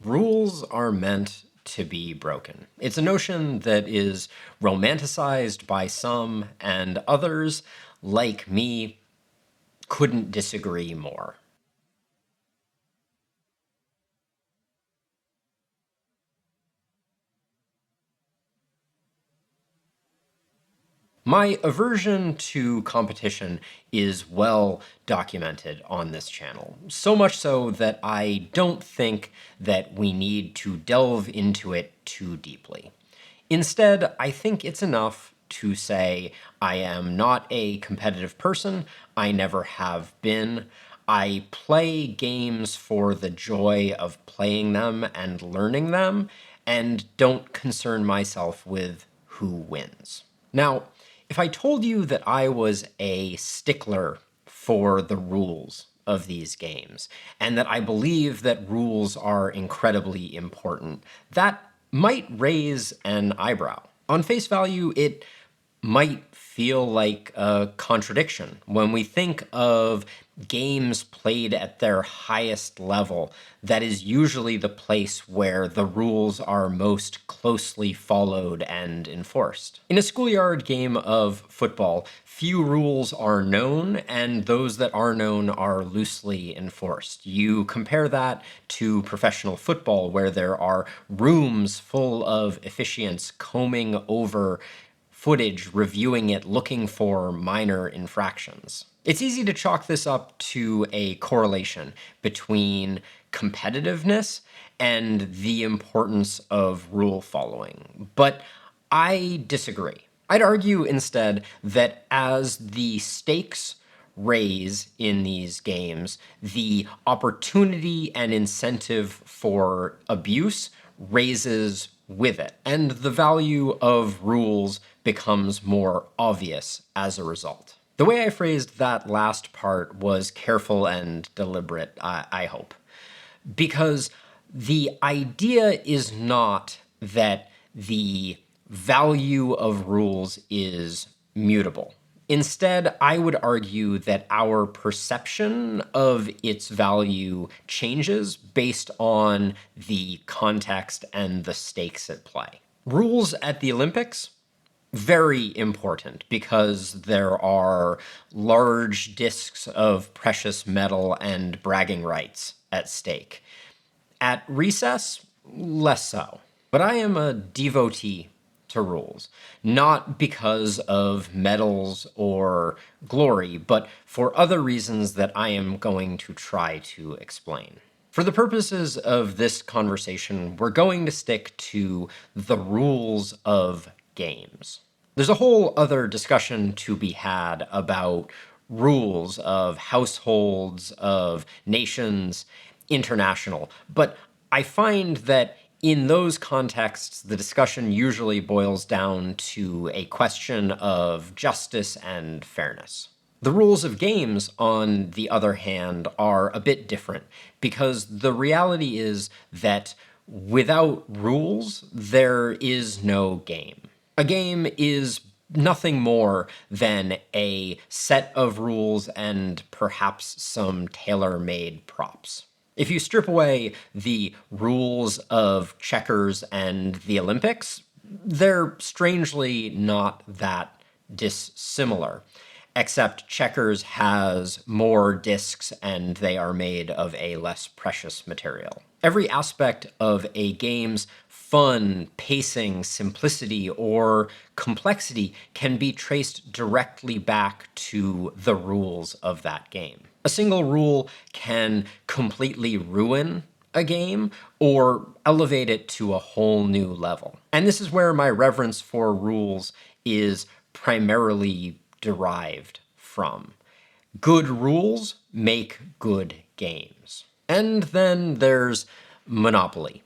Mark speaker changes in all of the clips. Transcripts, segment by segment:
Speaker 1: Rules are meant to be broken. It's a notion that is romanticized by some, and others, like me, couldn't disagree more. My aversion to competition is well documented on this channel, so much so that I don't think that we need to delve into it too deeply. Instead, I think it's enough to say I am not a competitive person, I never have been. I play games for the joy of playing them and learning them, and don't concern myself with who wins. Now, if I told you that I was a stickler for the rules of these games, and that I believe that rules are incredibly important, that might raise an eyebrow. On face value, it might feel like a contradiction. When we think of games played at their highest level, that is usually the place where the rules are most closely followed and enforced. In a schoolyard game of football, few rules are known, and those that are known are loosely enforced. You compare that to professional football, where there are rooms full of officiants combing over footage, reviewing it, looking for minor infractions. It's easy to chalk this up to a correlation between competitiveness and the importance of rule following, but I disagree. I'd argue instead that as the stakes raise in these games, the opportunity and incentive for abuse raises with it, and the value of rules becomes more obvious as a result. The way I phrased that last part was careful and deliberate, I hope, because the idea is not that the value of rules is mutable. Instead, I would argue that our perception of its value changes based on the context and the stakes at play. Rules at the Olympics, very important because there are large discs of precious metal and bragging rights at stake. At recess, less so. But I am a devotee to rules, not because of medals or glory, but for other reasons that I am going to try to explain. For the purposes of this conversation, we're going to stick to the rules of games. There's a whole other discussion to be had about rules of households, of nations, international, but I find that in those contexts, the discussion usually boils down to a question of justice and fairness. The rules of games, on the other hand, are a bit different because the reality is that without rules, there is no game. A game is nothing more than a set of rules and perhaps some tailor-made props. If you strip away the rules of checkers and the Olympics, they're strangely not that dissimilar, except checkers has more discs and they are made of a less precious material. Every aspect of a game's fun, pacing, simplicity, or complexity can be traced directly back to the rules of that game. A single rule can completely ruin a game or elevate it to a whole new level. And this is where my reverence for rules is primarily derived from. Good rules make good games. And then there's Monopoly,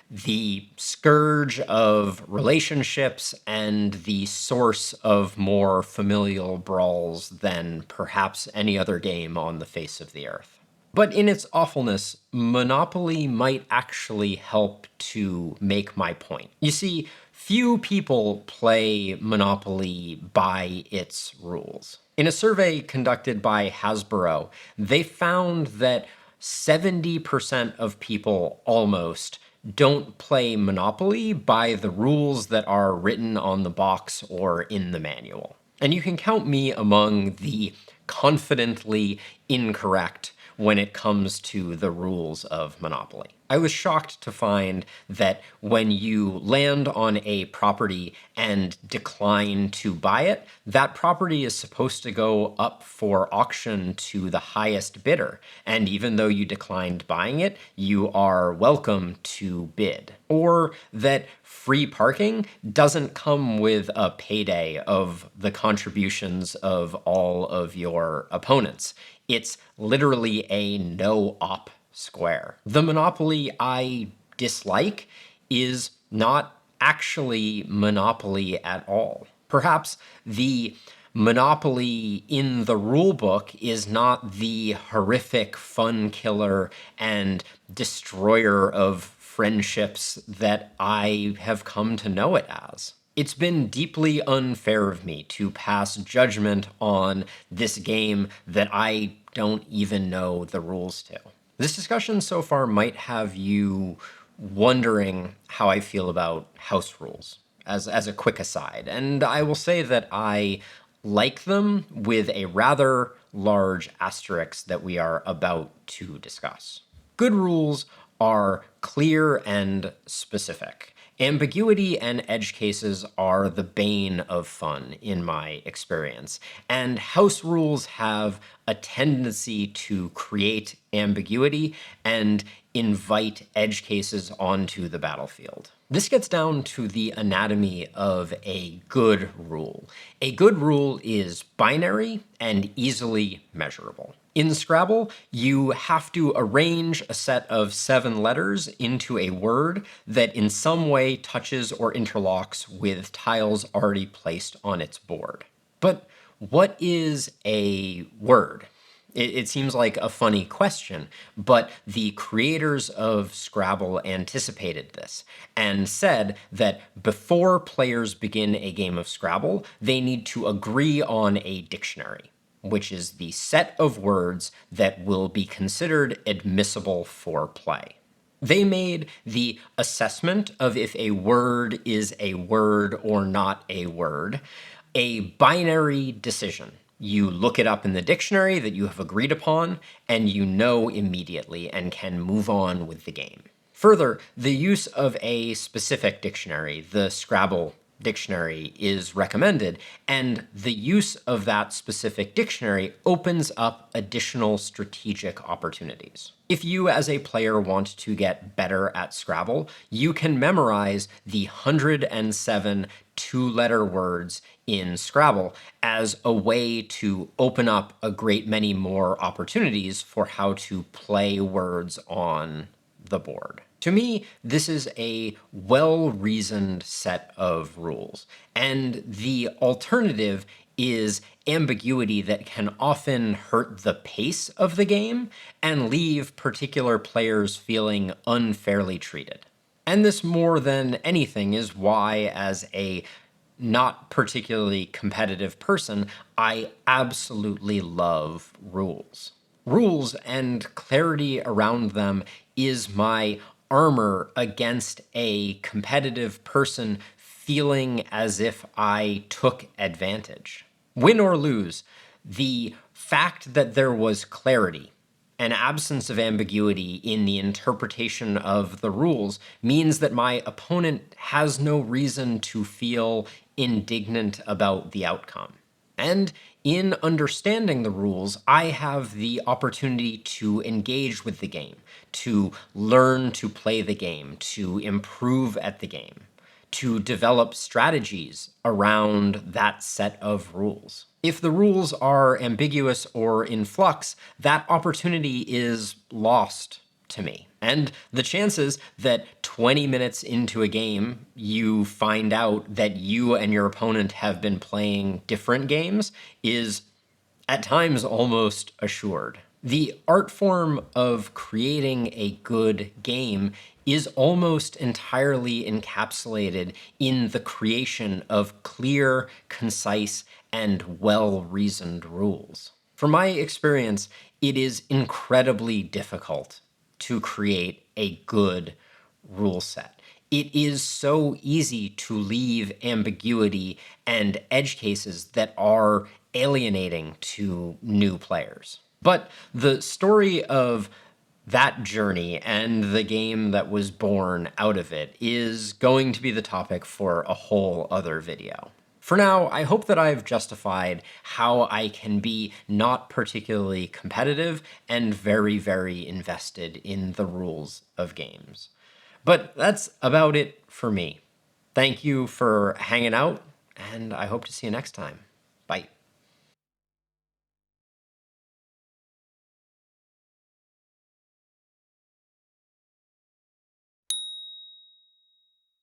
Speaker 1: the scourge of relationships and the source of more familial brawls than perhaps any other game on the face of the earth. But in its awfulness, Monopoly might actually help to make my point. You see, few people play Monopoly by its rules. In a survey conducted by Hasbro, they found that 70% of people almost don't play Monopoly by the rules that are written on the box or in the manual. And you can count me among the confidently incorrect when it comes to the rules of Monopoly. I was shocked to find that when you land on a property and decline to buy it, that property is supposed to go up for auction to the highest bidder. And even though you declined buying it, you are welcome to bid. Or that free parking doesn't come with a payday of the contributions of all of your opponents. It's literally a no-op square. The Monopoly I dislike is not actually Monopoly at all. Perhaps the Monopoly in the rulebook is not the horrific fun killer and destroyer of friendships that I have come to know it as. It's been deeply unfair of me to pass judgment on this game that I don't even know the rules to. This discussion so far might have you wondering how I feel about house rules, as a quick aside. And I will say that I like them with a rather large asterisk that we are about to discuss. Good rules are clear and specific. Ambiguity and edge cases are the bane of fun in my experience, and house rules have a tendency to create ambiguity and invite edge cases onto the battlefield. This gets down to the anatomy of a good rule. A good rule is binary and easily measurable. In Scrabble, you have to arrange a set of 7 letters into a word that in some way touches or interlocks with tiles already placed on its board. But what is a word? It seems like a funny question, but the creators of Scrabble anticipated this and said that before players begin a game of Scrabble, they need to agree on a dictionary, which is the set of words that will be considered admissible for play. They made the assessment of if a word is a word or not a word a binary decision. You look it up in the dictionary that you have agreed upon, and you know immediately and can move on with the game. Further, the use of a specific dictionary, the Scrabble dictionary, is recommended, and the use of that specific dictionary opens up additional strategic opportunities. If you as a player want to get better at Scrabble, you can memorize the 107 two-letter words in Scrabble as a way to open up a great many more opportunities for how to play words on the board. To me, this is a well-reasoned set of rules, and the alternative is ambiguity that can often hurt the pace of the game and leave particular players feeling unfairly treated. And this, more than anything, is why, as a not particularly competitive person, I absolutely love rules. Rules and clarity around them is my armor against a competitive person feeling as if I took advantage. Win or lose, the fact that there was clarity, an absence of ambiguity in the interpretation of the rules, means that my opponent has no reason to feel indignant about the outcome. And in understanding the rules, I have the opportunity to engage with the game, to learn to play the game, to improve at the game, to develop strategies around that set of rules. If the rules are ambiguous or in flux, that opportunity is lost to me. And the chances that 20 minutes into a game, you find out that you and your opponent have been playing different games is at times almost assured. The art form of creating a good game is almost entirely encapsulated in the creation of clear, concise, and well-reasoned rules. From my experience, it is incredibly difficult to create a good rule set. It is so easy to leave ambiguity and edge cases that are alienating to new players. But the story of that journey and the game that was born out of it is going to be the topic for a whole other video. For now, I hope that I've justified how I can be not particularly competitive and very, very invested in the rules of games. But that's about it for me. Thank you for hanging out, and I hope to see you next time. Bye.